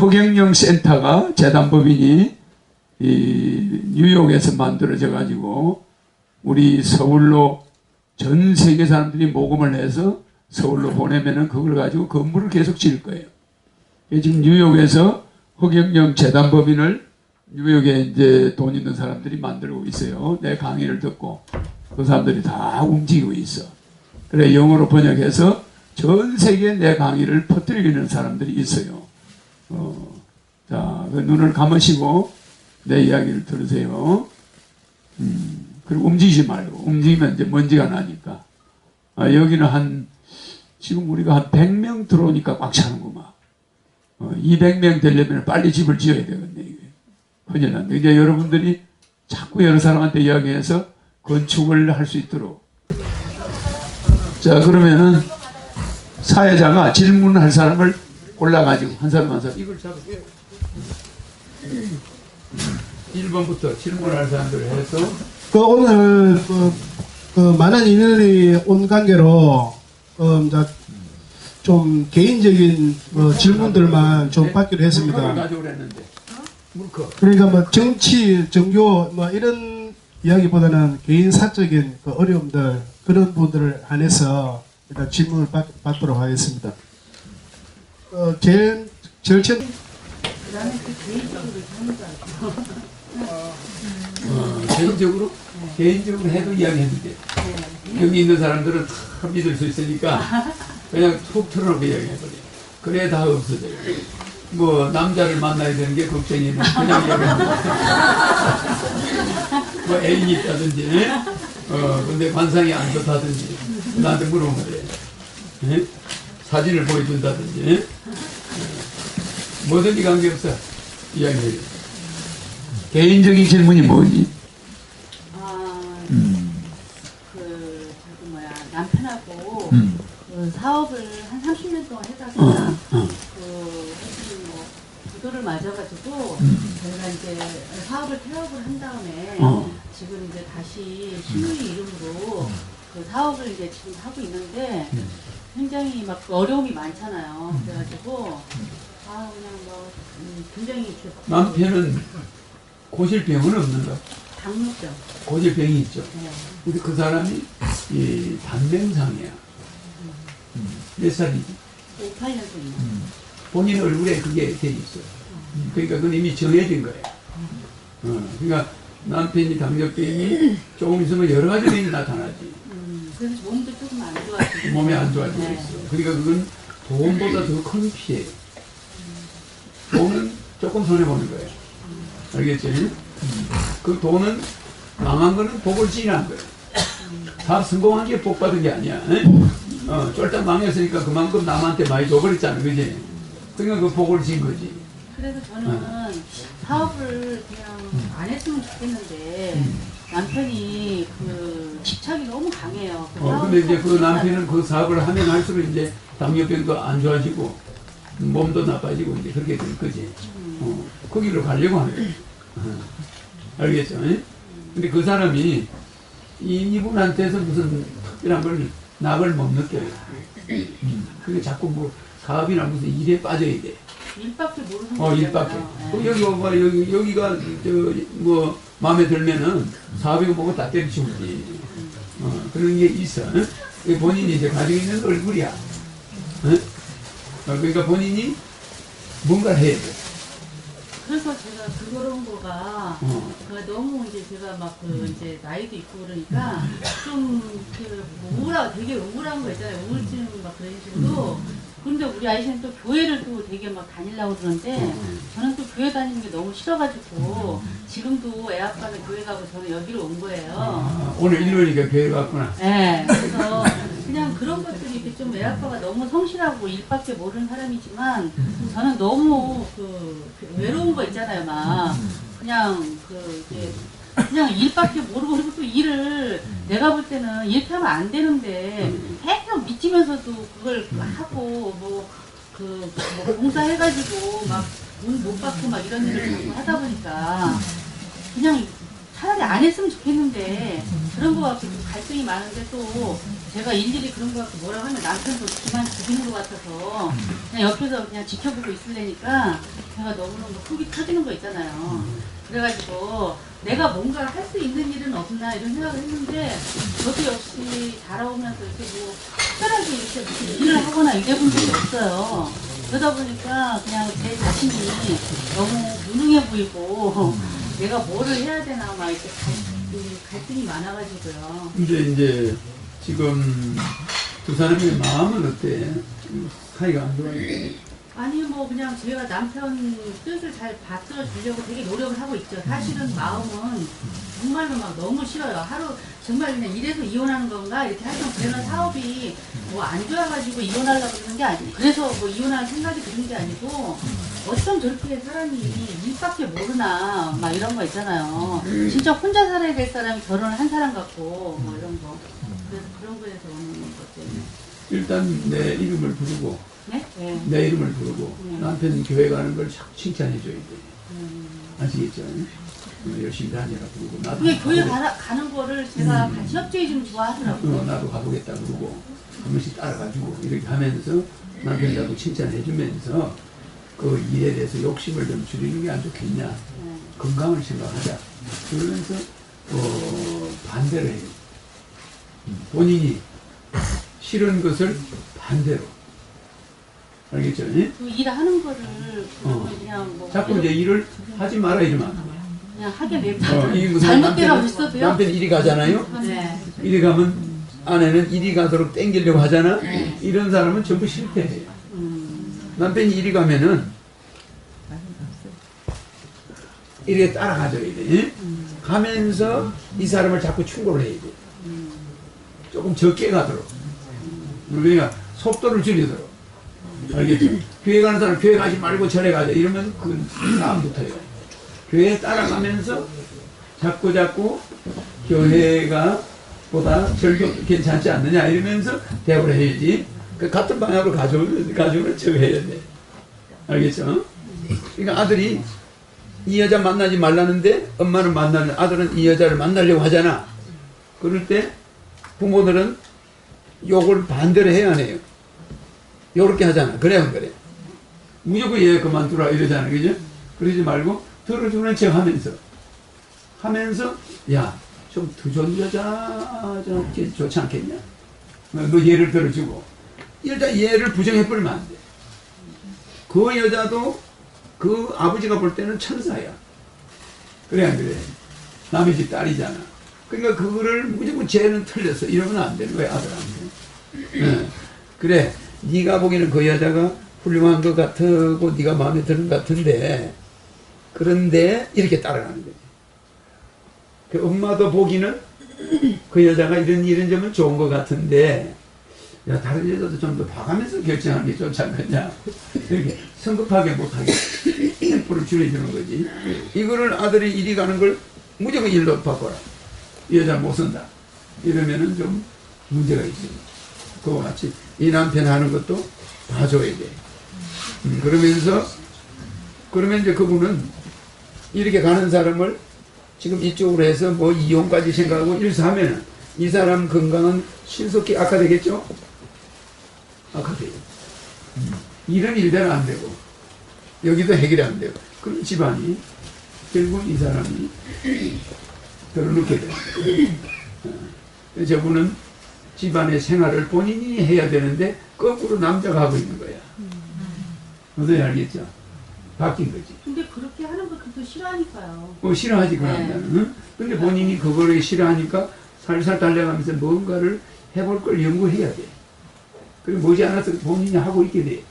허경영 센터가 재단법인이 뉴욕에서 만들어져 가지고 우리 서울로 전 세계 사람들이 모금을 해서 서울로 보내면은 그걸 가지고 건물을 계속 지을 거예요. 지금 뉴욕에서 허경영 재단법인을 뉴욕에 이제 돈 있는 사람들이 만들고 있어요. 내 강의를 듣고 그 사람들이 다 움직이고 있어. 그래 영어로 번역해서 전 세계에 내 강의를 퍼뜨리는 사람들이 있어요. 자, 그 눈을 감으시고 내 이야기를 들으세요. 그리고 움직이지 말고, 움직이면 이제 먼지가 나니까. 여기는 지금 우리가 한 100명 들어오니까 꽉 차는구만. 200명 되려면 빨리 집을 지어야 되겠네, 이게. 큰일 난데. 이제 여러분들이 자꾸 여러 사람한테 이야기해서 건축을 할 수 있도록. 자, 그러면은 사회자가 질문할 사람을 골라가지고 한 사람 한 사람 이걸 잡으세요. 1번부터 질문할 사람들을 해서 오늘 많은 인원이 온 관계로 이제 좀 개인적인 질문들만 좀 받기로 했습니다. 그러니까 뭐 정치, 종교 뭐 이런 이야기보다는 개인 사적인 어려움들 그런 부분들을 한해서 일단 질문을 받도록 하겠습니다. 제일 처음 개인적으로 해도 이야기해도 돼. 여기 있는 사람들은 다 믿을 수 있으니까 그냥 툭 틀어놓고 이야기해버려. 그래야 다 없어져요. 뭐 남자를 만나야 되는 게 걱정이면 그냥 이야기해버려. 뭐 애인이 있다든지 근데 관상이 안 좋다든지 나한테 물어보면 돼. 사진을 보여준다든지 뭐든지 관계없어. 이야기해요. 개인적인 질문이 뭐니? 남편하고 그 사업을 한 30년 동안 해다가 뭐 부도를 맞아가지고 저희가 이제 사업을 태업을 한 다음에 지금 이제 다시 신우이 이름으로 그 사업을 이제 지금 하고 있는데 굉장히 막 어려움이 많잖아요. 그래가지고 그냥 뭐 굉장히 남편은 고질병은 없는가? 당뇨병. 고질병이 있죠. 네. 근데 그 사람이 단명상이야. 몇 살이지? 58년생이요. 본인 얼굴에 그게 돼 있어. 그러니까 그건 이미 정해진 거예요. 그러니까 남편이 당뇨병이 조금 있으면 여러 가지 병이 나타나지. 그래서 몸도 조금 안 좋아지고. 몸이 안 좋아지고 네. 있어. 그러니까 그건 돈보다 더 큰 피해예요. 돈은 조금 손해보는 거예요. 알겠지? 그 돈은 망한 거는 복을 지난 거예요. 다 성공한 게 복 받은 게 아니야. 쫄딱 망했으니까 그만큼 남한테 많이 줘버렸잖아. 그지? 그러니까 그 복을 진 거지. 그래서 저는 사업을 그냥 안 했으면 좋겠는데 남편이 그 집착이 너무 강해요. 근데 이제 그 남편은 그 사업을 하면 할수록 이제 당뇨병도 안 좋아지고 몸도 나빠지고 이제 그렇게 될 거지. 거기로 가려고 하는 거예요. 알겠죠? 근데 그 사람이 이분한테서 무슨 특별한 걸 낙을 못 느껴요. 그게 자꾸 뭐 사업이나 무슨 일에 빠져야 돼. 일밖에 모르는 거예요. 일밖에. 여기가 뭐 마음에 들면은 사업이고 뭐고 다 때려치우지. 그런 게 있어. 본인이 이제 가지고 있는 얼굴이야. 그러니까 본인이 뭔가를 해야 돼. 그래서 제가 그런 거가 너무 이제 제가 막 이제 나이도 있고 그러니까 좀 되게 우울한 거 있잖아요. 우울증 막 그런 식으로. 근데 우리 아이씨는 또 교회를 또 되게 막 다니려고 그러는데 저는 또 교회 다니는 게 너무 싫어가지고 지금도 애 아빠는 교회 가고 저는 여기로 온 거예요. 오늘 일요일이니까 교회 갔구나. 네. 그래서 그냥 그런 것들이 이렇게 좀 애 아빠가 너무 성실하고 일밖에 모르는 사람이지만 저는 너무 외로운 거 있잖아요. 막 그냥 그냥 일밖에 모르고 그리고 또 일을 내가 볼 때는 이렇게 하면 안 되는데 계속 미치면서도 그걸 하고 뭐 봉사해가지고 막 돈 못 받고 막 이런 일을 자꾸 하다 보니까 그냥 차라리 안 했으면 좋겠는데 그런 거 갖고 갈등이 많은데 또 제가 일일이 그런 거 갖고 뭐라고 하면 남편도 그만 죽이는 것 같아서 그냥 옆에서 그냥 지켜보고 있으려니까 제가 너무너무 속이 터지는 거 있잖아요. 그래가지고 내가 뭔가 할 수 있는 일은 없나 이런 생각을 했는데 저도 역시 자라오면서 이렇게 뭐 특별하게 이렇게 무슨 일을 하거나 이래본 적이 없어요. 그러다 보니까 그냥 제 자신이 너무 무능해 보이고 내가 뭐를 해야 되나 막 이렇게 갈등이 많아가지고요. 이제 지금 두 사람의 마음은 어때? 사이가 안 좋아요? 아니 뭐 그냥 제가 남편 뜻을 잘 받들어 주려고 되게 노력을 하고 있죠. 사실은 마음은 정말로 막 너무 싫어요. 하루 정말 그냥 이래서 이혼하는 건가 이렇게 하여튼 그런 사업이 뭐 안 좋아가지고 이혼하려고 그러는 게 아니고 그래서 뭐 이혼할 생각이 드는 게 아니고 어쩜 저렇게 사람이 일밖에 모르나 막 이런 거 있잖아요. 진짜 혼자 살아야 될 사람이 결혼을 한 사람 같고 뭐 이런 거 그래서 그런 거에서 오는 것 때문에 일단 내 이름을 부르고 네? 네. 내 이름을 부르고 남편 교회 가는 걸 자꾸 칭찬해 줘야 돼. 아시겠죠? 열심히 다니라 그러고 나도 그게 교회 가는 거를 제가 같이 협조해 주면 좋아하더라고요. 나도 가보겠다 그러고 한 번씩 따라가지고 이렇게 하면서 남편이라도 칭찬해 주면서 그 일에 대해서 욕심을 좀 줄이는 게 안 좋겠냐. 건강을 생각하자. 그러면서 반대로 해요. 본인이 싫은 것을 반대로. 알겠죠? 그 일하는 거를 그냥 뭐 자꾸 이제 일을 하지 마라 이러면 안 돼. 그냥 하게 내버려. 이게 무슨 잘못되라고 있어도요? 남편 일이 가잖아요. 네. 이리 가면 아내는 이리 가도록 땡기려고 하잖아. 이런 사람은 전부 실패해요. 남편이 이리 가면은 이렇게 따라가줘야 돼. 가면서 이 사람을 자꾸 충고를 해야 돼. 조금 적게 가도록. 그러니까 속도를 줄이도록. 알겠죠? 교회 가는 사람 교회 가지 말고 절에 가자. 이러면 그건 다음부터요. 교회에 따라가면서 자꾸 교회가 보다 절도 괜찮지 않느냐 이러면서 대화를 해야지. 그 같은 방향으로 가져오는 척 해야 돼. 알겠죠? 그러니까 아들이 이 여자 만나지 말라는데 엄마는 만나는 아들은 이 여자를 만나려고 하잖아. 그럴 때 부모들은 욕을 반대로 해야 해요. 요렇게 하잖아. 그래 안 그래? 무조건 얘 그만두라 이러잖아. 그죠? 그러지 말고 들어주는 척 하면서 야, 좀 더 좋은 여자 좋지 않겠냐? 너 얘를 들어주고 일단 얘를 부정해버리면 안 돼. 그 여자도 그 아버지가 볼 때는 천사야. 그래 안 그래? 남의 집 딸이잖아. 그러니까 그거를 무조건 쟤는 틀렸어. 이러면 안 되는 거야 아들한테. 그래 네가 보기에는 그 여자가 훌륭한 것 같고 네가 마음에 드는 것 같은데 그런데 이렇게 따라가는 거지. 그 엄마도 보기는 그 여자가 이런 점은 좋은 것 같은데 야 다른 여자도 좀 더 봐가면서 결정하는 게 좋지 않겠냐. 이렇게 성급하게 못하게 템포를 줄여주는 거지. 이거를 아들이 이리 가는 걸 무조건 일로 바꿔라. 이 여자 못 쓴다. 이러면은 좀 문제가 있어요. 그와 같이 이 남편 하는 것도 봐줘야 돼. 그러면 이제 그분은 이렇게 가는 사람을 지금 이쪽으로 해서 뭐 이혼까지 생각하고 일사하면 이 사람 건강은 신속히 악화되겠죠? 악화돼요. 일은 일대로 안 되고 여기도 해결이 안 되고 그럼 집안이 결국 이 사람이 들어놓게 돼요. 저분은 집안의 생활을 본인이 해야 되는데 거꾸로 남자가 하고 있는 거야. 어떻게 알겠죠? 바뀐 거지. 근데 그렇게 하는 거 그것도 싫어하니까요. 싫어하지 그 남자는. 응? 근데 본인이 그거를 싫어하니까 살살 달려가면서 뭔가를 해볼 걸 연구해야 돼. 그리고 머지않아서 본인이 하고 있게 돼.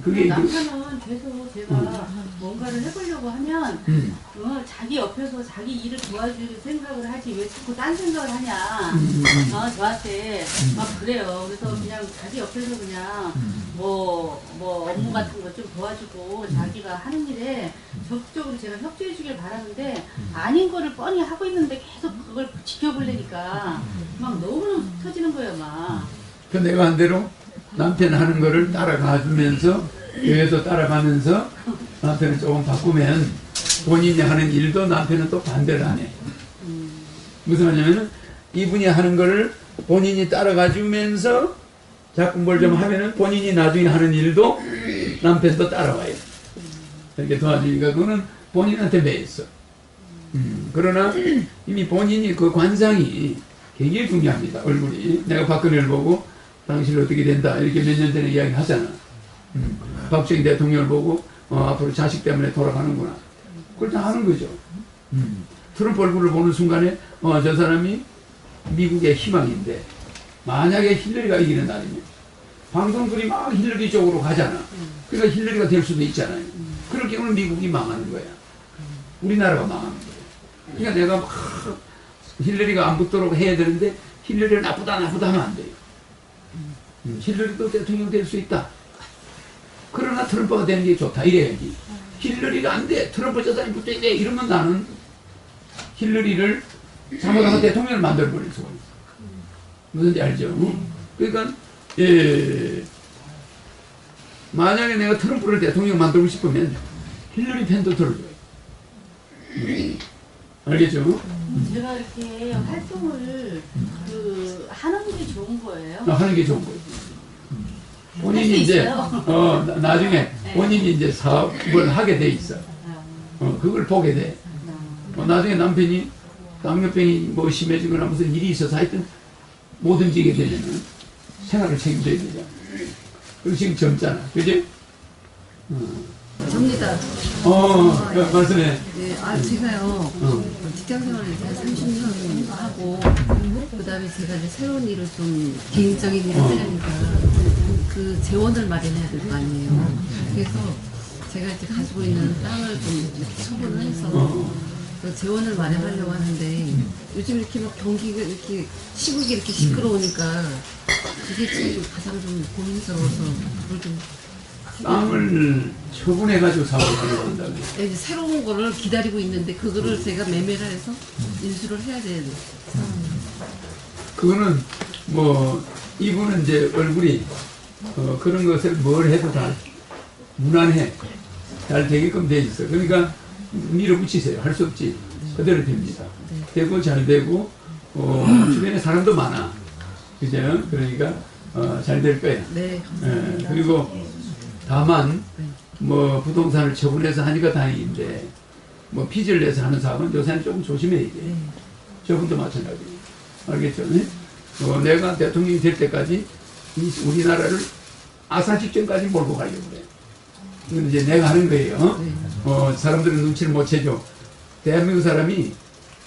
그게 남편은 계속 제가 뭔가를 해보려고 하면 자기 옆에서 자기 일을 도와줄 생각을 하지 왜 자꾸 딴 생각을 하냐. 저한테 막 그래요. 그래서 그냥 자기 옆에서 그냥 뭐 업무 같은 거 좀 도와주고 자기가 하는 일에 적극적으로 제가 협조해 주길 바라는데 아닌 거를 뻔히 하고 있는데 계속 그걸 지켜보려니까 막 너무너무 터지는 거예요 막. 그 내가 한 대로 남편 하는 거를 따라가 주면서 교회도 따라가면서 남편을 조금 바꾸면 본인이 하는 일도 남편은 또 반대를 안 해. 무슨 말이냐면 이분이 하는 거를 본인이 따라가주면서 자꾸 뭘 좀 하면은 본인이 나중에 하는 일도 남편도 따라와요. 이렇게 도와주니까 그거는 본인한테 매였어. 그러나 이미 본인이 그 관상이 굉장히 중요합니다. 얼굴이. 내가 박근혜를 보고 당신 어떻게 된다 이렇게 몇 년 전에 이야기 하잖아. 박정희 대통령을 보고 앞으로 자식 때문에 돌아가는구나. 그걸 다 하는 거죠. 트럼프 얼굴을 보는 순간에 저 사람이 미국의 희망인데 만약에 힐러리가 이기는 날이면 방송들이 막 힐러리 쪽으로 가잖아. 그러니까 힐러리가 될 수도 있잖아요. 그럴 경우는 미국이 망하는 거야. 우리나라가 망하는 거야. 그러니까 내가 막 힐러리가 안 붙도록 해야 되는데 힐러리를 나쁘다 하면 안 돼요. 힐러리도 대통령 될 수 있다. 그러나 트럼프가 되는 게 좋다 이래야지. 힐러리가 안 돼. 트럼프 저 사람이 붙어야 돼. 이러면 나는 힐러리를 잘못하면 대통령을 만들어버릴 수가 있어. 무슨지 알죠? 그러니까 만약에 내가 트럼프를 대통령 만들고 싶으면 힐러리 팬도 들어줘요. 알겠죠? 제가 이렇게 활동을 하는 게 좋은 거예요. 하는 게 좋은 거예요. 본인이 할수 이제 있어요? 나중에 본인이 이제 사업을 하게 돼 있어. 그걸 보게 돼. 나중에 남편이 당뇨병이 뭐 심해지거나 무슨 일이 있어서 하여튼 못 움직이게 되면 생활을 책임져야 되잖아. 그리고 지금 젊잖아. 그지? 접니다. 말씀해. 네, 제가요, 직장 생활을 이제 한 30년 하고, 그 다음에 제가 이제 새로운 일을 좀, 개인적인 일을 하려니까, 그 재원을 마련해야 될 거 아니에요. 그래서 제가 이제 가지고 있는 땅을 좀 이렇게 처분을 해서, 그 재원을 마련하려고 하는데, 요즘 이렇게 막 경기가 이렇게, 시국이 이렇게 시끄러우니까, 그게 지금 가장 좀 고민스러워서, 그걸 좀, 땅을 처분해가지고 사업을 하려고 한다고. 이제 새로운 거를 기다리고 있는데 그거를 제가 매매를 해서 인수를 해야 되는 상황이에요. 그거는 뭐 이분은 이제 얼굴이 그런 것을 뭘 해도 다 무난해. 잘 되게끔 돼 있어. 그러니까 밀어붙이세요. 할 수 없지. 그대로 됩니다. 되고 잘 되고 주변에 사람도 많아. 그죠? 그러니까 잘 될 거야. 네, 감사합니다. 그리고 다만 뭐 부동산을 처분해서 하니까 다행인데 뭐 빚을 내서 하는 사업은 요새는 조금 조심해야 돼. 저분도 마찬가지예요. 알겠죠? 네? 내가 대통령이 될 때까지 우리나라를 아사 직전까지 몰고 가려고 그래. 이건 이제 내가 하는 거예요. 사람들은 눈치를 못 채죠. 대한민국 사람이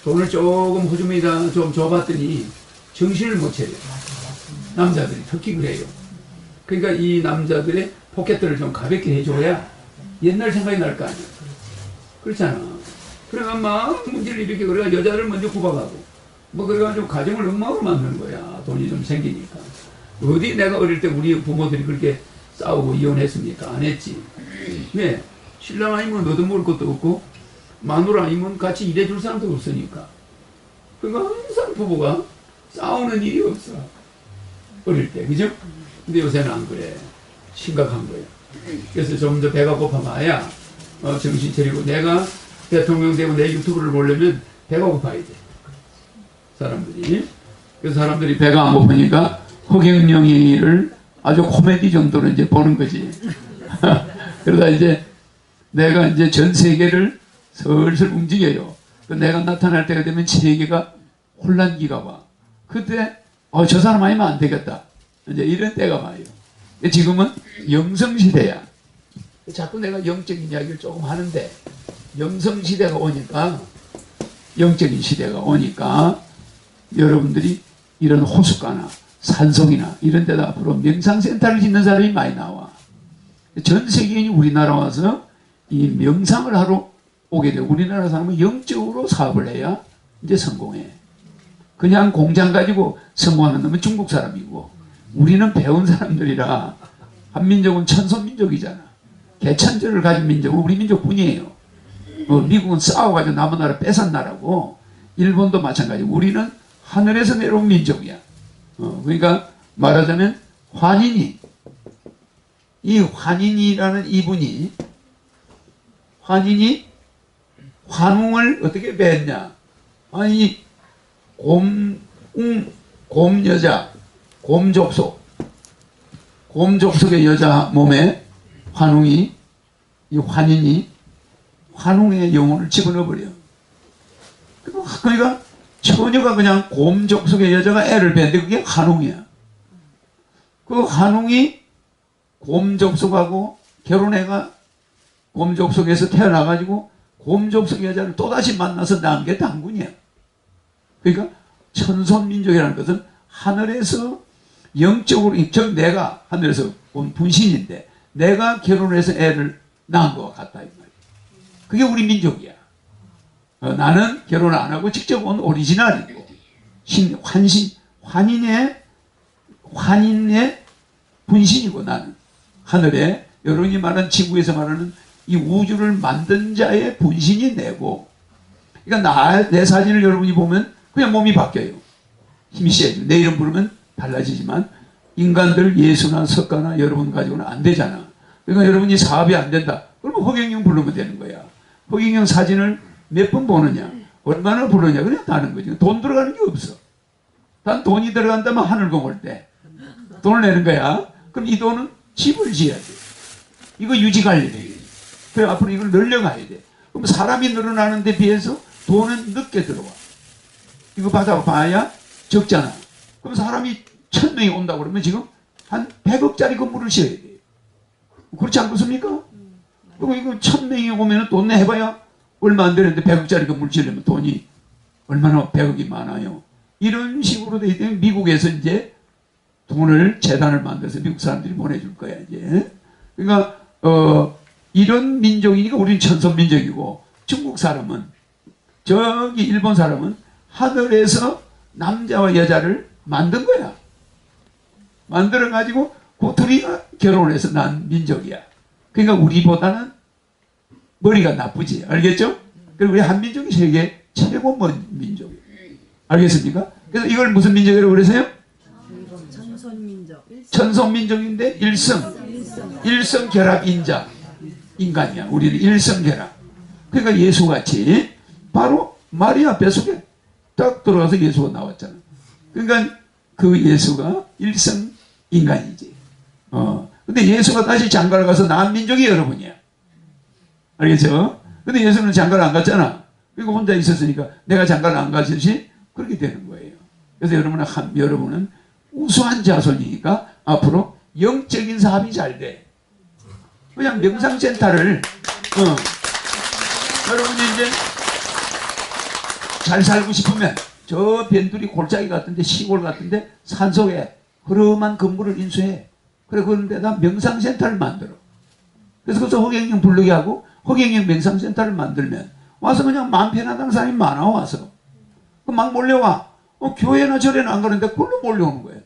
돈을 조금 호주머니다 좀 줘봤더니 정신을 못 차려요. 남자들이 특히 그래요. 그러니까 이 남자들의 포켓들을 좀 가볍게 해줘야 옛날 생각이 날 거 아니야. 그렇잖아. 그래가 막 문제를 이렇게 그래가 여자를 먼저 구박하고 뭐 그래가지고 가정을 엉망으로 만드는 거야. 돈이 좀 생기니까. 어디 내가 어릴 때 우리 부모들이 그렇게 싸우고 이혼했습니까? 안 했지. 왜? 신랑 아니면 얻어 먹을 것도 없고 마누라 아니면 같이 일해줄 사람도 없으니까. 그러니까 항상 부부가 싸우는 일이 없어. 어릴 때. 그죠? 근데 요새는 안 그래. 심각한 거예요. 그래서 좀 더 배가 고파봐야 정신 차리고 내가 대통령 되고 내 유튜브를 보려면 배가 고파야 돼. 사람들이. 그래서 사람들이 배가 안 고프니까 허경영이를 아주 코미디 정도로 이제 보는 거지. 그러다 이제 내가 이제 전 세계를 슬슬 움직여요. 내가 나타날 때가 되면 세계가 혼란기가 와. 그때 저 사람 아니면 안 되겠다. 이제 이런 때가 와요. 지금은 영성시대야. 자꾸 내가 영적인 이야기를 조금 하는데 영성시대가 오니까 영적인 시대가 오니까 여러분들이 이런 호숫가나 산속이나 이런 데다 앞으로 명상센터를 짓는 사람이 많이 나와. 전 세계인이 우리나라 와서 이 명상을 하러 오게 되고 우리나라 사람은 영적으로 사업을 해야 이제 성공해. 그냥 공장 가지고 성공하는 놈은 중국 사람이고 우리는 배운 사람들이라 한민족은 천손민족이잖아. 개천절을 가진 민족은 우리 민족뿐이에요. 미국은 싸워가지고 남은 나라 뺏은 나라고 일본도 마찬가지고 우리는 하늘에서 내려온 민족이야. 그러니까 말하자면 환인이 이 환인이라는 이분이 환인이 환웅을 어떻게 배했냐? 아니 곰여자, 곰족속의 여자 몸에 환웅이, 이 환인이 환웅의 영혼을 집어넣어버려. 그러니까 처녀가 그냥 곰족속의 여자가 애를 뱉는데 그게 환웅이야. 그 환웅이 곰족속하고 결혼해가 곰족속에서 태어나가지고 곰족속 여자를 또다시 만나서 낳은 게 단군이야. 그러니까 천손민족이라는 것은 하늘에서 영적으로, 즉 내가 하늘에서 온 분신인데 내가 결혼해서 애를 낳은 것과 같다 이 말이야. 그게 우리 민족이야. 나는 결혼 안 하고 직접 온 오리지널이고 환인의 분신이고 나는 하늘에 여러분이 말하는 지구에서 말하는 이 우주를 만든 자의 분신이 내고, 그러니까 내 사진을 여러분이 보면 그냥 몸이 바뀌어요. 힘이 세죠. 내 이름 부르면 달라지지만 인간들 예수나 석가나 여러분 가지고는 안 되잖아. 그러니까 여러분이 사업이 안 된다. 그러면 허경영 부르면 되는 거야. 허경영 사진을 몇 번 보느냐, 얼마나 부르냐, 그냥 다는 거지. 돈 들어가는 게 없어. 단 돈이 들어간다면 하늘 공을 때 돈을 내는 거야. 그럼 이 돈은 집을 지어야 돼. 이거 유지 관리해야 돼. 그래 앞으로 이걸 늘려가야 돼. 그럼 사람이 늘어나는 데 비해서 돈은 늦게 들어와. 이거 받아봐야 적잖아. 그럼 사람이 1000명이 온다고 그러면 지금 한 100억짜리 건물을 지어야 돼. 그렇지 않겠습니까? 그리고 이거 1000명이 오면 돈 내봐야 얼마 안 되는데 100억짜리 건물 지으려면 돈이 얼마나 100억이 많아요. 이런 식으로 돼 있더니 미국에서 이제 돈을, 재단을 만들어서 미국 사람들이 보내줄 거야, 이제. 그러니까, 이런 민족이니까 우리는 천손민족이고, 중국 사람은, 저기 일본 사람은 하늘에서 남자와 여자를 만든 거야. 만들어가지고, 그 둘이 결혼해서 난 민족이야. 그러니까 우리보다는 머리가 나쁘지. 알겠죠? 그리고 우리 한민족이 세계 최고 먼 민족이에요. 알겠습니까? 그래서 이걸 무슨 민족이라고 그러세요? 천손민족인데 일성 결합 인간이야. 우리는 일성 결합. 그러니까 예수같이 바로 마리아 뱃속에 딱 들어가서 예수가 나왔잖아. 그러니까 그 예수가 일성 인간이지. 근데 예수가 다시 장가를 가서 낳은 민족이 여러분이야. 알겠죠? 근데 예수는 장가를 안 갔잖아. 그리고 혼자 있었으니까 내가 장가를 안 갔듯이 그렇게 되는 거예요. 그래서 여러분은 우수한 자손이니까 앞으로 영적인 사업이 잘 돼. 그냥 명상센터를 여러분이 이제 잘 살고 싶으면 저 변두리 골짜기 같은데 시골 같은데 산속에 흐름한 건물을 인수해. 그래 그런 데다 명상센터를 만들어. 그래서 거기서 허경영 부르게 하고 허경영 명상센터를 만들면 와서 그냥 마음 편하다는 사람이 많아. 와서 막 몰려와. 교회나 절에는 안 가는데 그걸로 몰려오는 거예요.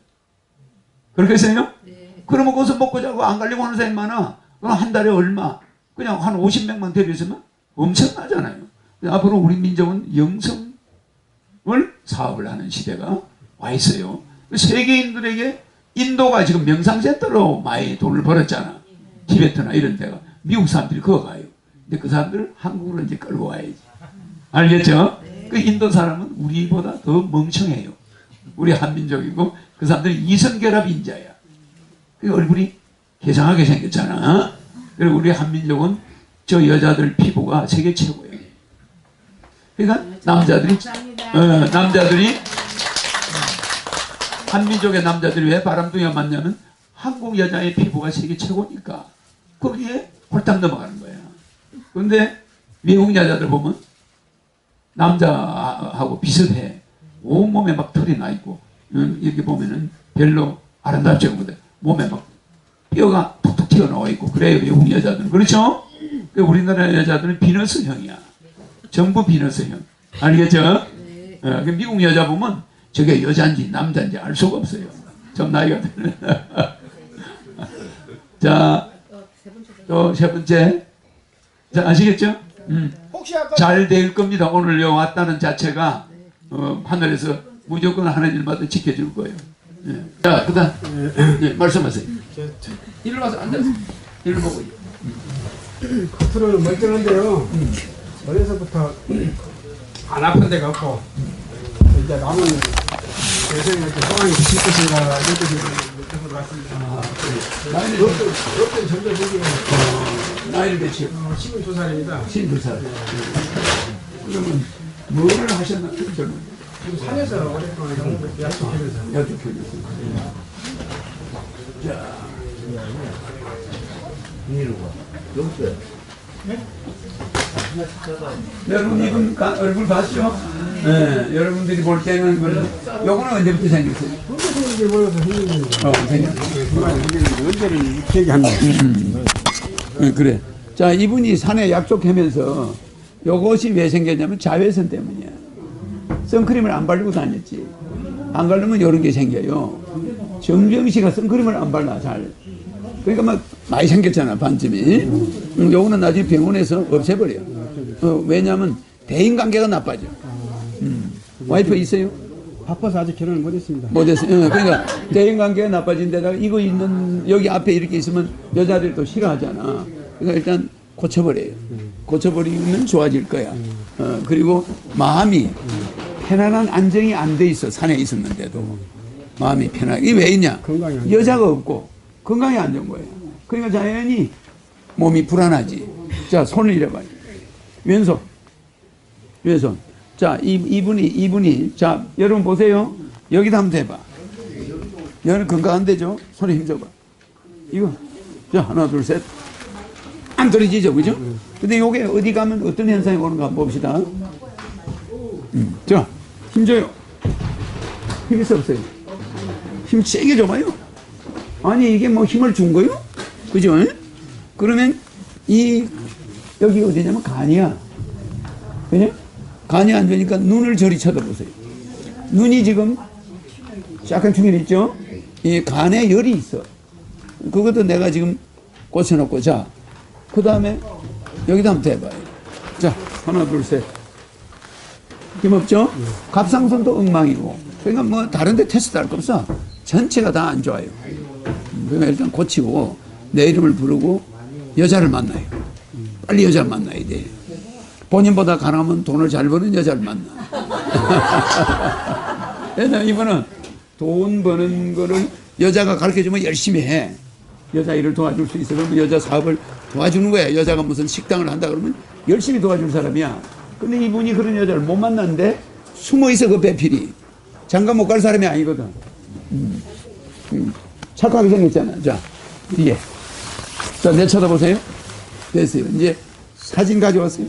그렇겠어요? 네. 그러면 거기서 먹고 자고 안 가려고 하는 사람이 많아. 그럼 한 달에 얼마? 그냥 한 50명만 데려있으면 엄청나잖아요. 앞으로 우리 민족은 영성을 사업을 하는 시대가 와 있어요. 세계인들에게 인도가 지금 명상센터로 많이 돈을 벌었잖아. 티베트나 이런 데가. 미국 사람들이 그거 가요. 근데 그 사람들을 한국으로 이제 끌고 와야지. 알겠죠? 그 인도 사람은 우리보다 더 멍청해요. 우리 한민족이고 그 사람들은 이성결합 인자야. 그 얼굴이 개상하게 생겼잖아. 그리고 우리 한민족은 저 여자들 피부가 세계 최고예요. 그러니까 남자들이 한민족의 남자들이 왜 바람둥이가 많냐면 한국 여자의 피부가 세계 최고니까 거기에 홀딱 넘어가는 거야. 그런데 외국 여자들 보면 남자하고 비슷해. 온몸에 막 털이 나 있고 이렇게 보면은 별로 아름답지 않은데 몸에 막 뼈가 툭툭 튀어나와 있고 그래요. 외국 여자들은. 그렇죠? 우리나라 여자들은 비너스형이야. 전부 비너스형. 알겠죠? 미국 여자 보면 저게 여자인지 남자인지 알 수가 없어요. 좀 나이가 드는. 자, 또 세 번째. 자, 아시겠죠? 잘 될 겁니다. 오늘 요 왔다는 자체가 하늘에서 무조건 하나님마다 지켜줄 거예요. 자, 그 다음 말씀하세요. 일로 와서 앉아서 일로 보고. 겉으로는 멀쩡한데요. 어려서부터 안 아픈 데가 없고 이제 남은 대생에 소망이 있을 것인가 이런 뜻이 느껴서 왔습니다. 그렇게 점점 보기는 나이를 몇이요? 12살입니다. 52살. 그러면 뭐를 하셨나? 젊은 지금 산에서 오랫동안 약속하면서 여쪽 교육을. 자, 여러분 이분 얼굴 봤죠? 네, 여러분들이 볼 때는 요거는 언제부터 생겼어요? 이게 보여서 힘듭니다. 생겼어요. 언제는 기억이 안 나요. 그래. 자, 이분이 산에 약속하면서 요것이 왜 생겼냐면 자외선 때문이야. 선크림을 안 바르고 다녔지. 안 바르면 이런 게 생겨요. 정병 씨가 선크림을 안 발라 잘. 그러니까 막 많이 생겼잖아 반쯤이. 요거는 나중에 병원에서 없애버려. 왜냐하면 대인관계가 나빠져. 와이프 있어요? 바빠서 아직 결혼을 못했습니다. 못했어요. 그러니까 대인관계가 나빠진 데다가 이거 있는 여기 앞에 이렇게 있으면 여자들이 또 싫어하잖아. 그러니까 일단 고쳐버려요. 고쳐버리면 좋아질 거야. 그리고 마음이 편안한 안정이 안 돼 있어. 산에 있었는데도 마음이 편하게. 이게 왜 있냐? 건강이 안 여자가 없고 건강이 안 좋은 거예요. 그러니까 자연히 몸이 불안하지. 자, 손을 이래봐요. 왼손. 왼손. 자, 이분이 자, 여러분 보세요. 여기다 한번 대봐. 얘는 건강한 데죠? 손에 힘줘봐. 이거. 자, 하나, 둘, 셋. 안 떨어지죠, 그죠? 근데 요게 어디 가면 어떤 현상이 오는가 한번 봅시다. 자, 힘줘요. 힘 있어, 없어요? 힘 세게 줘봐요. 아니, 이게 뭐 힘을 준 거요? 그죠? 그러면 여기 어디냐면 간이야. 그죠? 간이 안 좋으니까 눈을 저리 쳐다보세요. 눈이 지금 약간 중요해 있죠? 이 간에 열이 있어. 그것도 내가 지금 고쳐놓고, 자, 그 다음에 여기다 한번 대봐요. 자, 하나, 둘, 셋. 힘없죠? 갑상선도 엉망이고. 그러니까 뭐 다른 데 테스트 할 거 없어. 전체가 다 안 좋아요. 그러니까 일단 고치고 내 이름을 부르고 여자를 만나요. 빨리 여자를 만나야 돼. 본인보다 가난하면 돈을 잘 버는 여자를 만나. 왜냐면 이분은 돈 버는 거를 여자가 가르쳐주면 열심히 해. 여자 일을 도와줄 수 있어. 그러면 여자 사업을 도와주는 거야. 여자가 무슨 식당을 한다 그러면 열심히 도와줄 사람이야. 근데 이분이 그런 여자를 못 만났는데 숨어 있어, 그 배필이. 장가 못 갈 사람이 아니거든. 착하게 생겼잖아. 자, 뒤에. 자, 내 쳐다보세요. 됐어요. 이제 사진 가져왔어요.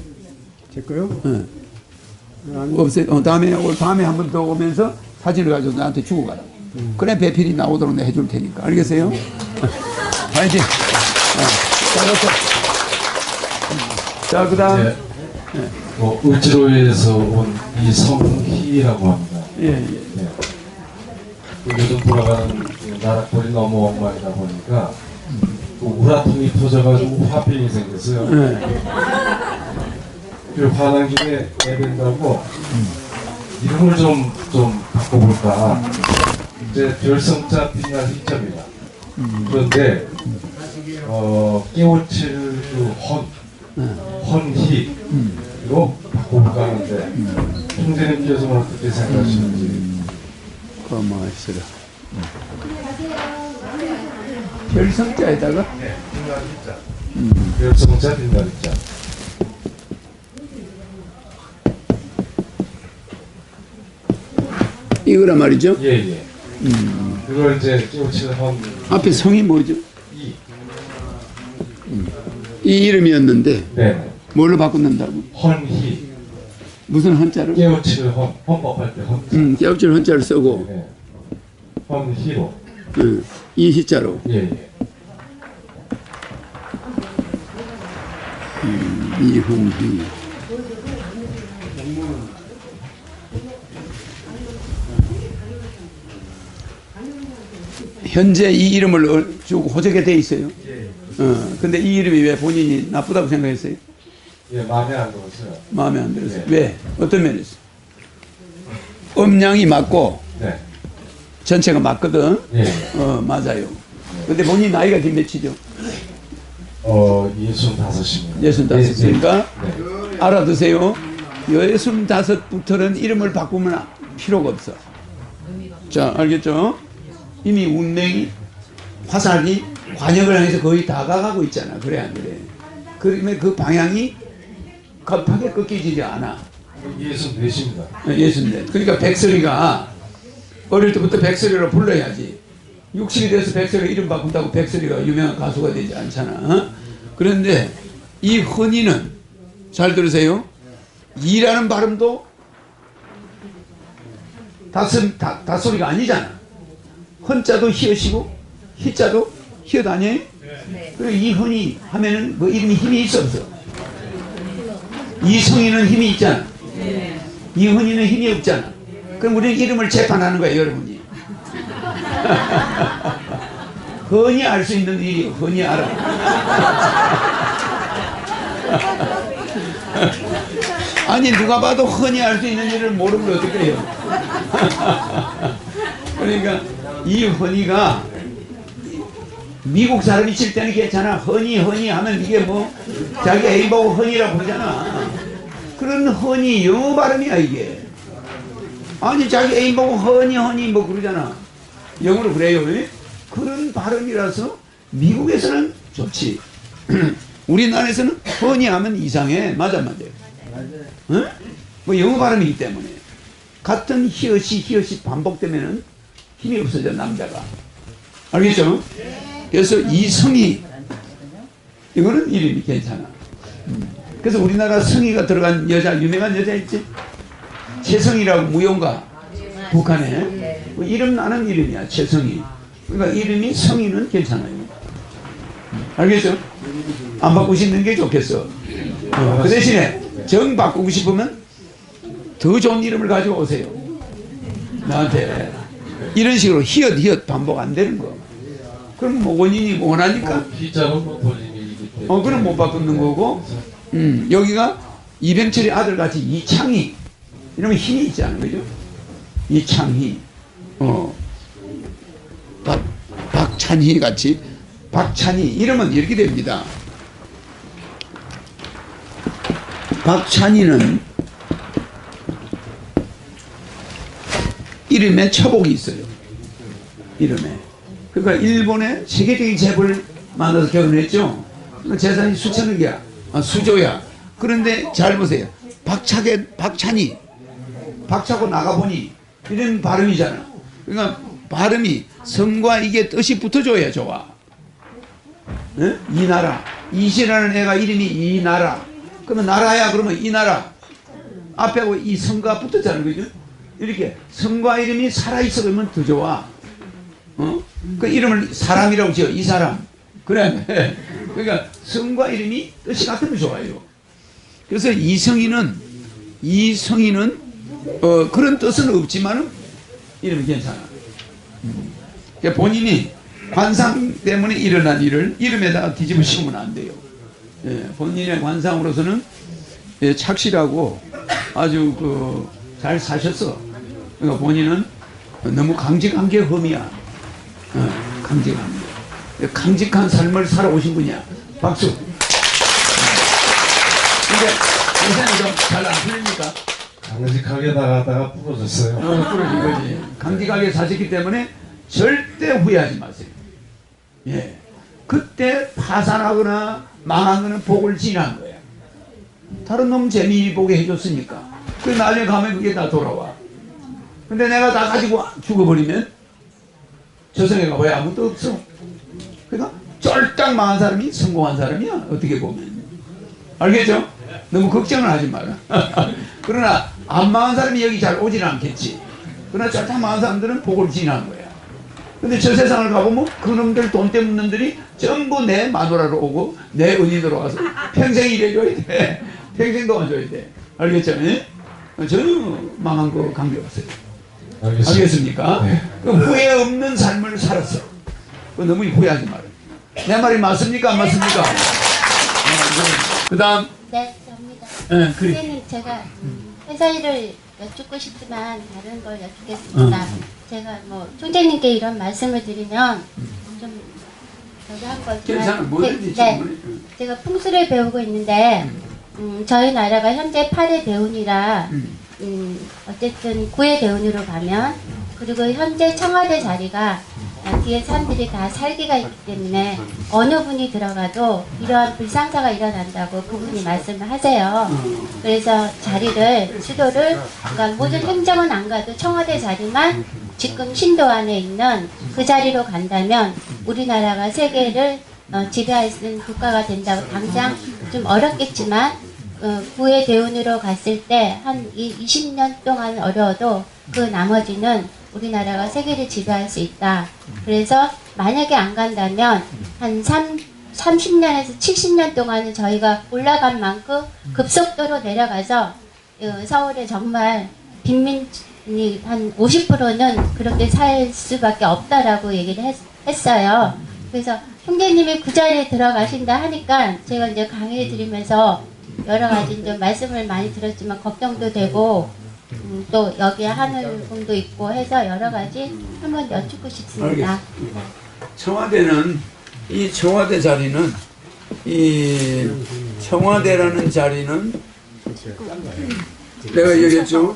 제 거요? 없어요. 다음에 한 번 더 오면서 사진을 가져서 나한테 주고 가라. 그래 배필이 나오도록 내가 해줄 테니까. 알겠어요? 파이팅. 잘했어. 자, 그 다음. 뭐 을지로에서 온 이성희라고 합니다. 예. 요즘 돌아가는 나락벌이 너무 엉망이다 보니까 우라통이 터져가지고 화병이 생겼어요. 그 화난 김에 애된다고 이름을 좀 바꿔볼까. 이제 별성자 빛날 희자입니다. 그런데 깨우칠 헌희로 바꿔볼까 하는데 형제님께서는 어떻게 생각하시는지. 고마워시라. 별성자에다가 네, 빛날 희자. 별성자 빛날 희자. 이거란 말이죠. 예. 그걸 이제 깨우칠 헌. 앞에 성이 뭐죠? 이. 이 이름이었는데 네. 뭘로 바꾼다고? 헌희. 무슨 한자를? 깨우칠 헌. 헌법할 때 헌. 깨우칠 한자를 쓰고 네. 헌희로. 이 희자로. 예. 이헌희. 현재 이 이름을 주고 호적에 돼 있어요. 근데 이 이름이 왜 본인이 나쁘다고 생각했어요? 예, 마음에 안 들었어요. 마음에 안 들었어요. 네. 왜? 어떤 면에서? 음량이 맞고 네. 전체가 맞거든. 예. 맞아요. 근데 본인 나이가 지금 몇이죠? 65입니다. 65. 그러니까 네. 알아두세요. 65부터는 이름을 바꾸면 필요가 없어. 자, 알겠죠? 이미 운명이, 화살이 관역을 향해서 거의 다가가고 있잖아. 그래, 안 그래? 그러면 그 방향이 급하게 꺾이지 않아. 64입니다. 64. 그러니까 백설이가 어릴 때부터 백설이로 불러야지. 60이 돼서 백설이 이름 바꾼다고 백설이가 유명한 가수가 되지 않잖아. 어? 그런데 이 헌이는, 잘 들으세요. 이라는 발음도 닷소리가 아니잖아. 헌자도 히읗이고 히자도 히읗 아니에요? 그리고 이 헌이 하면은 뭐 이름이 힘이 있어 없어? 이 성이는 힘이 있잖아. 이 헌이는 힘이 없잖아. 그럼 우리는 이름을 재판하는 거예요, 여러분이. 헌이 알 수 있는 일이 헌이 알아. 아니 누가 봐도 흔히 알 수 있는 일을 모르면 어떻게 해요? 그러니까 이 헌이가 미국 사람이 칠 때는 괜찮아. 허니 하면 이게 뭐 자기 애인 보고 허니라고 그러잖아. 그런 허니 영어 발음이야 이게. 아니 자기 애인 보고 허니 뭐 그러잖아. 영어로 그래요. 왜? 그런 발음이라서 미국에서는 좋지. 우리나라에서는 허니 하면 이상해. 맞아 맞아요. 응? 뭐 영어 발음이기 때문에 같은 히읗이 반복되면은 힘이 없어져 남자가. 알겠죠? 그래서 이성이 이거는 이름이 괜찮아. 그래서 우리나라 성이가 들어간 여자 유명한 여자 있지? 최성이라고 무용가 북한에 이름 나는 이름이야 최성이. 그러니까 이름이 성이는 괜찮아요. 알겠죠? 안 바꾸시는 게 좋겠어. 그 대신에 정 바꾸고 싶으면 더 좋은 이름을 가지고 오세요. 나한테 이런 식으로 히읗 반복 안 되는 거. 그럼 뭐 원인이 원하니까. 기자는 뭐 본인이기 때문에. 그럼 못 바꾸는 거고. 여기가 이병철의 아들 같이 이창희 이러면 힘이 있잖아, 그죠? 이창희, 박찬희 같이 박찬희 이러면 이렇게 됩니다. 박찬희는 이름에 처복이 있어요. 이름에. 그러니까 일본의 세계적인 재벌을 만나서 결혼했죠. 재산이 수천억 개야. 수조야. 그런데 잘 보세요. 박찬희. 박차고 나가보니 이런 발음이잖아. 그러니까 발음이 성과 이게 뜻이 붙어줘야 좋아. 네? 이 나라. 이시라는 애가 이름이 이 나라. 그러면 나라야 그러면 이 나라. 앞에 이 성과 붙었잖아. 그죠? 이렇게 성과 이름이 살아있어 그러면 더 좋아. 그 이름을 사람이라고 지어. 이 사람. 그래. 그러니까 성과 이름이 뜻이 같으면 좋아요. 그래서 이성이는 그런 뜻은 없지만 이름이 괜찮아. 그러니까 본인이 관상 때문에 일어난 일을 이름에다가 뒤집어 씌우면 안 돼요. 예, 본인의 관상으로서는 착실하고 아주 잘 사셨어. 그러니까 본인은 너무 강직한 게 흠이야. 강직한 게. 강직한 삶을 살아오신 분이야. 박수. 근데 요새는 좀 잘 안 풀립니까? 강직하게 나가다가 부러졌어요. 부러진 거지. 강직하게 사셨기 때문에 절대 후회하지 마세요. 예. 그때 파산하거나 망한 거는 복을 지난 거야. 다른 놈 재미보게 해줬으니까. 그 나중에 가면 그게 다 돌아와. 근데 내가 다 가지고 죽어버리면 저승에 왜 아무것도 없어. 그러니까 쫄딱 망한 사람이 성공한 사람이야. 어떻게 보면. 알겠죠? 너무 걱정을 하지 마라. 그러나 안 망한 사람이 여기 잘 오지는 않겠지. 그러나 쫄딱 망한 사람들은 복을 지난 거야. 근데 저 세상을 가보면 그놈들 돈 때문 놈들이 전부 내 마누라로 오고 내 은인으로 와서 평생 일해줘야 돼. 평생 도와줘야 돼. 알겠죠? 예? 전혀 망한 거 관계없어요. 알겠습니까? 네. 후회 없는 삶을 살았어. 너무 후회하지 마라. 내 말이 맞습니까? 안 맞습니까? 그 다음. 네, 접니다. 그래. 선생님, 제가 회사 일을 여쭙고 싶지만 다른 걸 여쭙겠습니다. 제가 뭐 총재님께 이런 말씀을 드리면 좀 저도 한번 괜찮아. 뭐든지 네, 질문해. 제가 풍수를 배우고 있는데 저희 나라가 현재 8회 대운이라 어쨌든 9회 대운으로 가면 그리고 현재 청와대 자리가 뒤에 사람들이 다 살기가 있기 때문에 어느 분이 들어가도 이러한 불상사가 일어난다고 그분이 말씀을 하세요. 그래서 자리를 수도를 그러니까 모든 행정은 안 가도 청와대 자리만 지금 신도 안에 있는 그 자리로 간다면 우리나라가 세계를 지배할 수 있는 국가가 된다고 당장 좀 어렵겠지만 9회 대운으로 갔을 때 한 20년 동안 어려워도 그 나머지는 우리나라가 세계를 지배할 수 있다. 그래서 만약에 안 간다면 한 30년에서 70년 동안은 저희가 올라간 만큼 급속도로 내려가서 서울에 정말 빈민이 한 50%는 그렇게 살 수밖에 없다라고 얘기를 했어요. 그래서 형제님이 그 자리에 들어가신다 하니까 제가 이제 강의를 드리면서 여러 가지 이제 말씀을 많이 들었지만 걱정도 되고 또 여기에 하늘궁도 있고 해서 여러 가지 한번 여쭙고 싶습니다. 청와대는 이 청와대 자리는 이 청와대라는 자리는 내가 얘기했죠.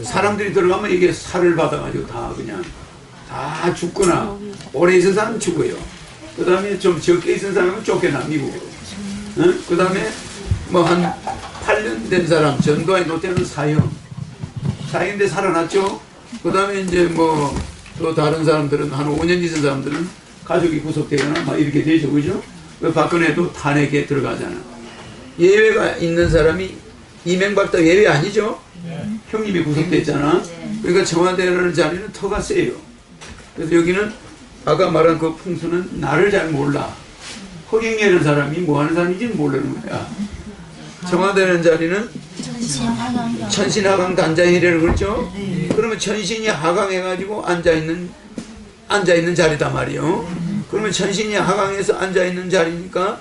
사람들이 들어가면 이게 살을 받아가지고 다 그냥 다 죽거나 오래 있은 사람은 죽어요. 그 다음에 좀 적게 있은 사람은 쫓겨나 미국으로. 그 다음에 뭐 한 8년 된 사람 전두환이 노태우는 사형인데 살아났죠. 그 다음에 이제 뭐 또 다른 사람들은 한 5년 있은 사람들은 가족이 구속되거나 막 이렇게 되죠, 그죠? 박근혜도 탄핵에 들어가잖아. 예외가 있는 사람이 이명박도 예외 아니죠? 형님이 구속됐잖아. 그러니까 청와대라는 자리는 터가 세요. 그래서 여기는 아까 말한 그 풍수는 나를 잘 몰라. 허경영이라는 사람이 뭐 하는 사람인지는 모르는 거야. 청와대라는 자리는 천신하강 단자이래를 그랬죠? 그러면 천신이 하강해가지고 앉아있는 자리다 말이요. 그러면 천신이 하강해서 앉아있는 자리니까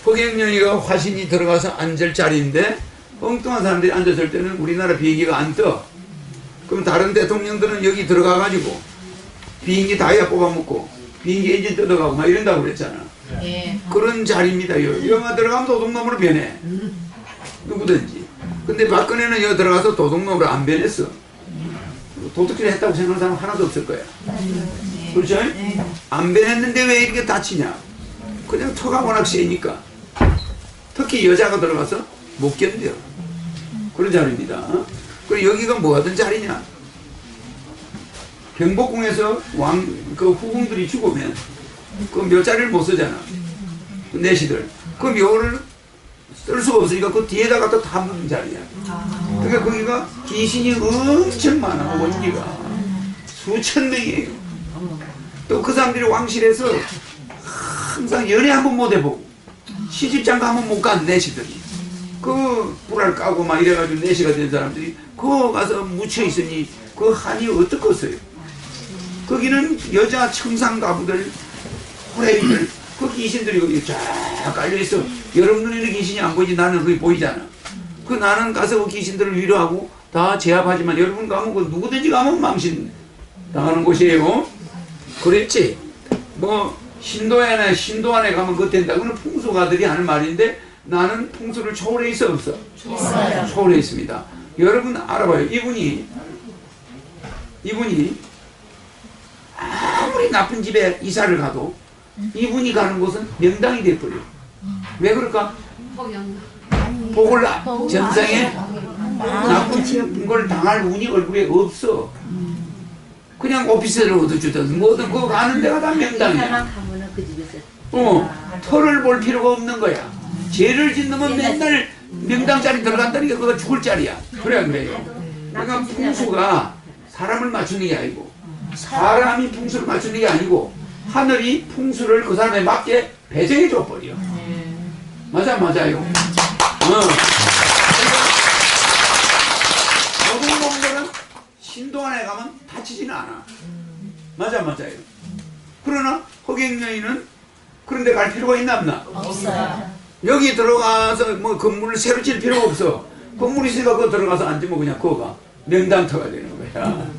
허경영이가 화신이 들어가서 앉을 자리인데 엉뚱한 사람들이 앉았을 때는 우리나라 비행기가 안 떠. 그럼 다른 대통령들은 여기 들어가가지고 비행기 다이아 뽑아먹고 비행기 엔진 뜯어가고 막 이런다고 그랬잖아. 그런 자리입니다. 여기만 들어가면 도둑놈으로 변해. 누구든지. 근데 박근혜는 여기 들어가서 도둑놈으로 안 변했어. 도둑질 했다고 생각하는 사람 하나도 없을 거야. 그렇죠? 안 변했는데 왜 이렇게 다치냐? 그냥 터가 워낙 세니까. 특히 여자가 들어가서 못 견뎌. 그런 자리입니다. 그리고 여기가 뭐 하던 자리냐? 경복궁에서 그 후궁들이 죽으면 그 묘자리를 못 쓰잖아. 그 내시들. 그 묘를 쓸 수가 없으니까 그 뒤에다가 또 담는 자리야. 그러니까 거기가 귀신이 엄청 많아. 원기가 수천 명이에요. 또 그 사람들이 왕실에서 항상 연애 한번 못 해보고 시집장가 한번 못 간 내시들이 그 불알 까고 막 이래가지고 내시가 된 사람들이 그 가서 묻혀 있으니 그 한이 어떻겠어요? 거기는 여자 청상가부들 호래비들 그 귀신들이 거기 쫙 깔려있어. 여러분 눈에는 귀신이 안 보이지 나는 그게 보이잖아. 그 나는 가서 그 귀신들을 위로하고 다 제압하지만 여러분 가면 그 누구든지 가면 망신 당하는 곳이에요. 그랬지. 뭐 신도 안에 가면 그거 된다. 그건 풍수가들이 하는 말인데 나는 풍수를 초월해 있어 없어? 초월해 있습니다. 여러분 알아봐요. 이분이 아무리 나쁜 집에 이사를 가도 이분이 가는 곳은 명당이 돼버려. 왜 그럴까? 복을 전생에 나쁜 걸 당할 운이 얼굴에 없어. 그냥 오피스를 얻어주든 뭐든 그거 가는 데가 다 명당이야. 털을 볼 필요가 없는 거야. 죄를 짓는 맨날 명당 자리 들어간다니까 그거 죽을 자리야. 그래야 그래요. 그러니까 풍수가 사람을 맞추는 게 아니고 사람이 풍수를 맞추는 게 아니고 하늘이 풍수를 그 사람에 맞게 배정해 줘 버려. 맞아요. 모든 놈들은 신도 안에 가면 다치지는 않아. 맞아요. 그러나 허경영이는 그런데 갈 필요가 있나 없나? 없어요. 여기 들어가서 뭐 건물을 새로 질 필요가 없어. 건물이 있으니까 그거 들어가서 앉으면 그냥 그거가 명당터가 되는 거야.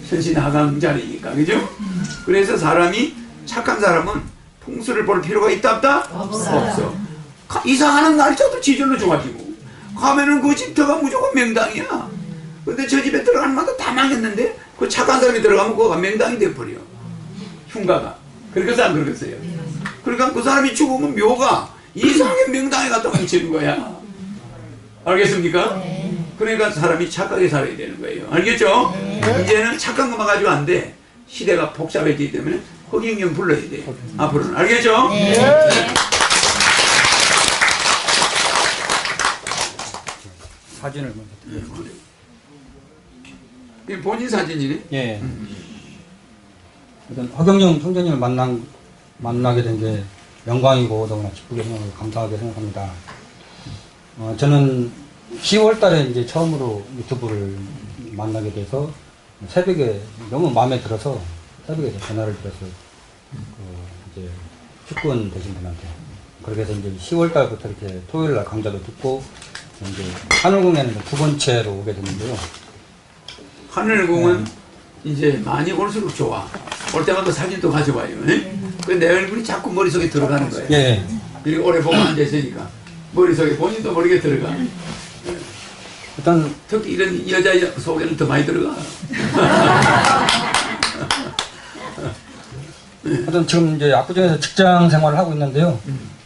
천신하강 자리니까, 그죠? 그래서 사람이 착한 사람은 풍수를 볼 필요가 있다 없다? 없어. 이사하는 날짜도 지절로 좋아지고 가면은 그 집터가 무조건 명당이야. 근데 저 집에 들어가는 마다 다 망했는데 그 착한 사람이 들어가면 그거가 명당이 돼버려. 흉가가. 그렇겠어요 안 그렇겠어요? 그러니까 그 사람이 죽으면 묘가 이상하게 명당에 갖다 뭉치는 거야. 알겠습니까? 그러니까 사람이 착하게 살아야 되는 거예요. 알겠죠? 이제는 착한 것만 가지고 안 돼. 시대가 복잡해지기 때문에 허경영 불러야 돼. 앞으로는. 알겠죠? 사진을 먼저 드려요. 이게 본인 사진이네? 예. 일단 허경영 총재님을 만나게 된 게 영광이고 너무나 기쁘게 생각하고 감사하게 생각합니다. 저는 10월 달에 이제 처음으로 유튜브를 만나게 돼서 새벽에 너무 마음에 들어서 새벽에 전화를 드렸어요. 이제 축구원 되신 분한테. 그렇게 해서 이제 10월 달부터 이렇게 토요일 날 강좌도 듣고 이제 하늘궁에는 두 번째로 오게 됐는데요. 하늘궁은 이제 많이 올수록 좋아. 올 때마다 사진도 가져와요. 그 내 얼굴이 자꾸 머릿속에 들어가는 거예요. 예. 이렇게 오래 보고 앉아있으니까 머릿속에 본인도 모르게 들어가. 일단 특히 이런 여자 속에는 더 많이 들어가. 하여튼 지금 이제 압구정에서 직장 생활을 하고 있는데요.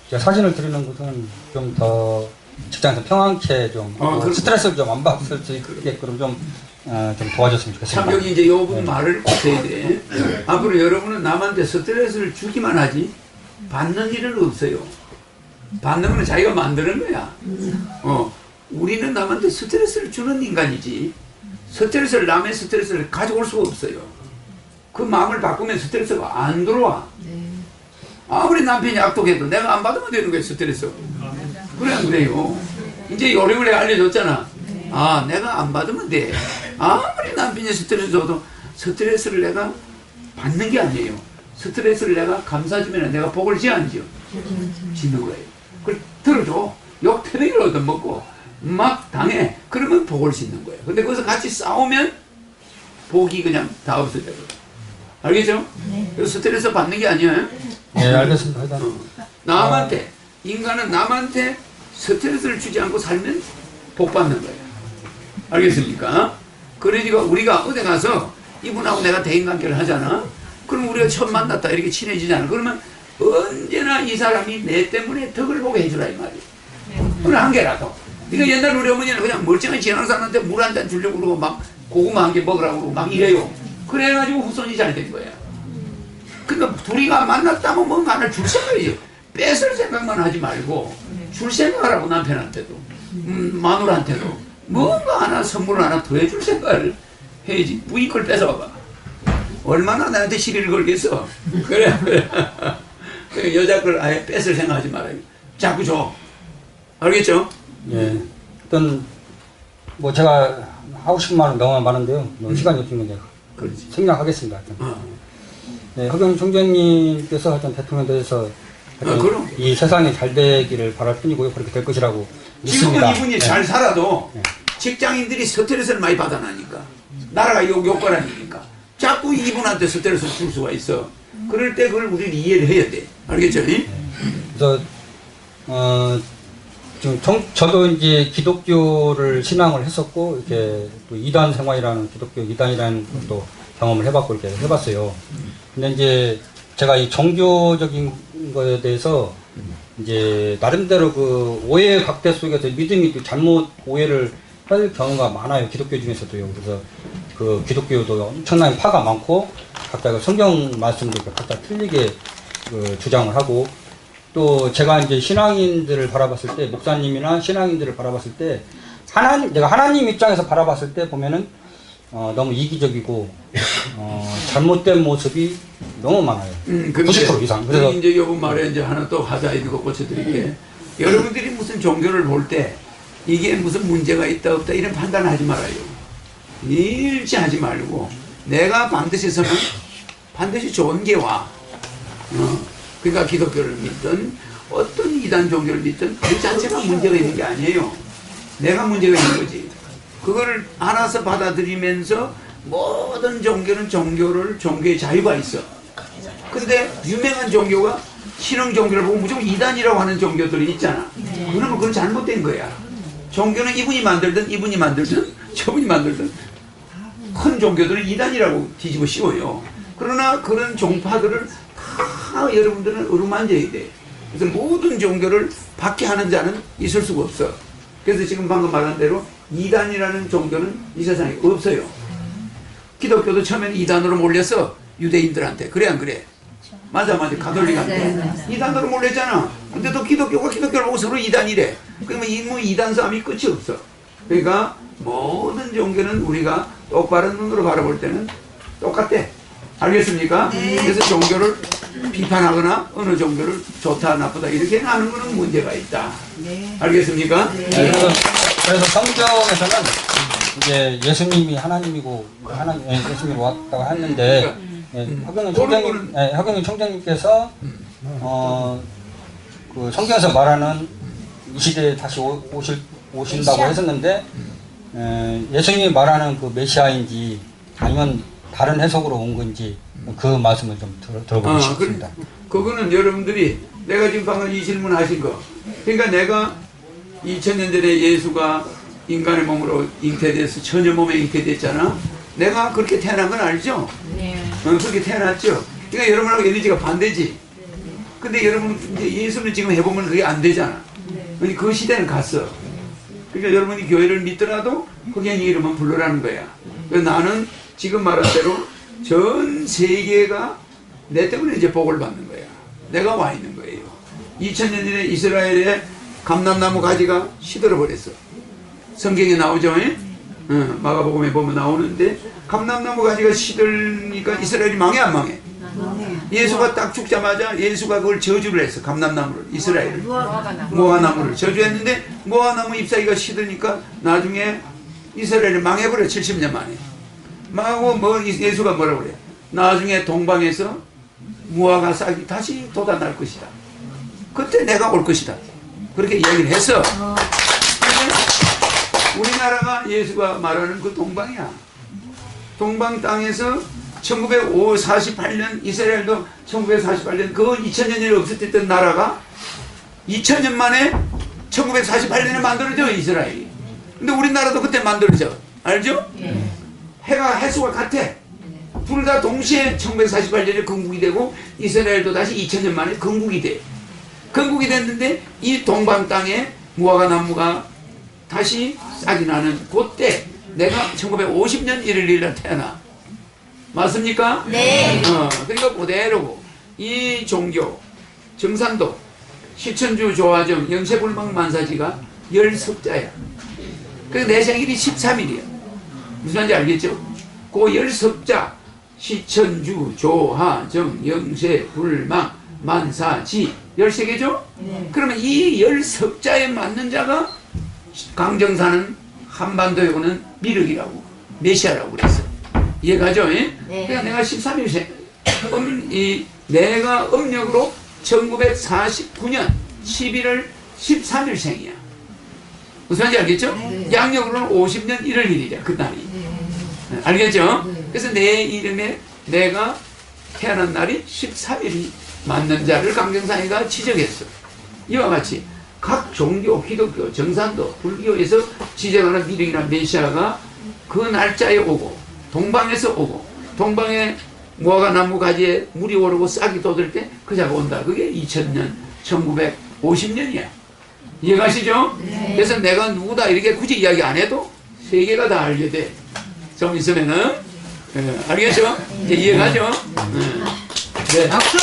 제가 사진을 드리는 것은 좀 더 직장에서 평안케 좀 스트레스를 좀 안 받을 수 있게끔 좀 도와줬으면 좋겠습니다. 참 여기 이제 요분 말을 고쳐야 돼. 앞으로 여러분은 남한테 스트레스를 주기만 하지 받는 일은 없어요. 받는 거는 자기가 만드는 거야. 우리는 남한테 스트레스를 주는 인간이지 남의 스트레스를 가져올 수가 없어요. 그 마음을 바꾸면 스트레스가 안 들어와. 아무리 남편이 악독해도 내가 안 받으면 되는 거예요. 스트레스. 그래 안 그래요? 이제 요령을 내가 알려줬잖아. 아 내가 안 받으면 돼. 아무리 남편이 스트레스 줘도 스트레스를 내가 받는 게 아니에요. 스트레스를 내가 감싸주면 내가 복을 지어 안 지어? 짓는 거예요. 그걸 들어줘. 욕 태백이를 얻어먹고 막 당해. 그러면 복을 짓는 거예요. 근데 거기서 같이 싸우면 복이 그냥 다 없어져요. 알겠죠? 그래서 스트레스 받는 게 아니에요. 네, 알겠습니다. 남한테 인간은 남한테 스트레스를 주지 않고 살면 복 받는 거예요. 알겠습니까? 그러니까 우리가 어디 가서 이분하고 내가 대인관계를 하잖아. 그럼 우리가 처음 만났다 이렇게 친해지잖아. 그러면 언제나 이 사람이 내 때문에 덕을 보게 해주라 이 말이야. 그건 한 개라도. 그러니까 옛날 우리 어머니는 그냥 멀쩡히 지나가는 사람한테 물 한 잔 주려고 그러고 막 고구마 한 개 먹으라고 그러고 막 이래요. 그래가지고 후손이 잘 된 거야. 그러니까 둘이가 만났다면 뭔가 하나 줄 생각이지. 뺏을 생각만 하지 말고 줄 생각하라고 남편한테도 마누라한테도 뭔가 하나 선물을 하나 더 해줄 생각을 해야지. 부인 걸 뺏어봐봐. 얼마나 나한테 시비를 걸겠어. 그래. 여자 걸 아예 뺏을 생각하지 말아요. 자꾸 줘. 알겠죠? 예. 일단 뭐 제가 하고 싶은 말은 너무 많은데요. 시간이 없으면 내가 생략하겠습니다. 네, 허경영 총재님께서 하여튼 대통령 대해서 이 세상이 잘 되기를 바랄 뿐이고요. 그렇게 될 것이라고 믿습니다. 지금은 이분이 잘 살아도 직장인들이 스트레스를 많이 받아나니까 나라가 욕거라니까 자꾸 이분한테 스트레스를 줄 수가 있어. 그럴 때 그걸 우리는 이해를 해야 돼. 알겠죠? 그래서 지금 저도 이제 기독교를 신앙을 했었고 이렇게 또 이단 생활이라는 기독교 이단이라는 것도 경험을 해봤고 이렇게 해봤어요. 근데 이제 제가 이 종교적인 거에 대해서 이제 나름대로 그 오해 각대 속에서 믿음이 또 잘못 오해를 할 경우가 많아요. 기독교 중에서도요. 그래서 그 기독교도 엄청난 파가 많고 각자 그 성경 말씀도 각자 틀리게 그 주장을 하고 또 제가 이제 신앙인들을 바라봤을 때 목사님이나 신앙인들을 바라봤을 때 내가 하나님 입장에서 바라봤을 때 보면은 너무 이기적이고 잘못된 모습이 너무 많아요. 90% 이상. 그래서 이제 요번 말에 이제 하나 또 하자 이거 고쳐드릴게. 여러분들이 무슨 종교를 볼 때 이게 무슨 문제가 있다 없다 이런 판단하지 말아요. 일치 하지 말고 내가 반드시 서면 반드시 좋은 게 와. 그러니까 기독교를 믿든 어떤 이단 종교를 믿든 그 자체가 문제가 있는 게 아니에요. 내가 문제가 있는 거지. 그거를 알아서 받아들이면서 모든 종교는 종교의 자유가 있어. 근데 유명한 종교가 신흥 종교를 보고 무조건 이단이라고 하는 종교들이 있잖아. 그러면 그건 잘못된 거야. 종교는 이분이 만들든 저분이 만들든 큰 종교들은 이단이라고 뒤집어 씌워요. 그러나 그런 종파들을 다 여러분들은 어루만져야 돼. 그래서 모든 종교를 박해하는 자는 있을 수가 없어. 그래서 지금 방금 말한 대로 이단이라는 종교는 이 세상에 없어요. 기독교도 처음에는 이단으로 몰렸어. 유대인들한테. 그래 안 그래? 맞아 가톨릭한테. 이단으로 몰렸잖아. 근데 또 기독교가 기독교를 보고 서로 이단이래. 그러면 이단 싸움이 끝이 없어. 그러니까 모든 종교는 우리가 똑바른 눈으로 바라볼 때는 똑같대. 알겠습니까? 그래서 종교를 비판하거나 어느 종교를 좋다 나쁘다 이렇게 하는 거는 문제가 있다. 알겠습니까? 그래서 성경에서는 이제 예수님이 하나님이고 예수님이 왔다고 했는데 허경영 총장님께서 그 성경에서 말하는 이 시대에 다시 오신다고 했었는데 예수님이 말하는 그 메시아인지 아니면 다른 해석으로 온 건지 그 말씀을 좀 들어보고 싶습니다. 그거는 여러분들이 내가 지금 방금 이 질문 하신 거, 그러니까 내가 2000년 전에 예수가 인간의 몸으로 잉태돼서 처녀 몸에 잉태됐잖아. 내가 그렇게 태어난 건 알죠? 네. 그렇게 태어났죠. 그러니까 여러분하고 에너지가 반대지. 근데 여러분 이제 예수는 지금 해보면 그게 안 되잖아. 그 시대는 갔어. 그러니까 여러분이 교회를 믿더라도 흑연이 이름은 불러라는 거야. 그래서 나는 지금 말한 대로 전 세계가 내 때문에 이제 복을 받는 거야. 내가 와 있는 거예요. 2000년 전에 이스라엘에 감람나무 가지가 시들어 버렸어. 성경에 나오죠? 마가복음에 보면 나오는데 감람나무 가지가 시들니까 이스라엘이 망해 안 망해? 예수가 딱 죽자마자 예수가 그걸 저주를 했어. 감람나무를, 이스라엘을, 무화과나무를 저주했는데 무화과나무 잎사귀가 시드니까 나중에 이스라엘이 망해버려. 70년 만에 망하고 예수가 뭐라고 그래? 나중에 동방에서 무화과 싹이 다시 돋아날 것이다. 그때 내가 올 것이다. 그렇게 이야기를 했어. 우리나라가 예수가 말하는 그 동방이야. 동방 땅에서 1948년 이스라엘도 1948년 그 2000년 전에 없었던 나라가 2000년 만에 1948년에 만들어져 이스라엘이. 근데 우리나라도 그때 만들어져. 알죠? 해수가 같아. 둘 다 동시에 1948년에 건국이 되고 이스라엘도 다시 2000년 만에 건국이 돼. 건국이 됐는데 이 동방 땅에 무화과 나무가 다시 싹이 나는 그때 내가 1950년 1월 1일 태어나. 맞습니까? 네. 그러니까 그대로고 이 종교 정산도 시천주 조화정 영세불망 만사지가 10석자야. 그래서 내 생일이 13일이야. 무슨 말인지 알겠죠? 그 10석자 시천주 조화정 영세불망 만사지 13개죠? 그러면 이 10석자에 맞는 자가 강정사는 한반도에 오는 미륵이라고 메시아라고 그랬어. 이해가죠? 그러니까 내가 13일생 내가 음력으로 1949년 11월 13일생이야. 무슨 말인지 알겠죠? 양력으로는 50년 1월 1일이야. 그날이. 알겠죠? 그래서 내 이름에 내가 태어난 날이 13일이 맞는 자를 강정사이가 지적했어. 이와 같이 각 종교, 기독교, 정산도, 불교에서 지적하는 미륵이나 메시아가 그 날짜에 오고 동방에서 오고 동방에 무화과 나무 가지에 물이 오르고 싹이 돋을 때 그 자가 온다. 그게 2000년, 1950년이야. 이해가시죠? 그래서 내가 누구다 이렇게 굳이 이야기 안 해도 세계가 다 알게 돼. 좀 있으면은 알겠죠? 이제 이해가죠? 네. 박수!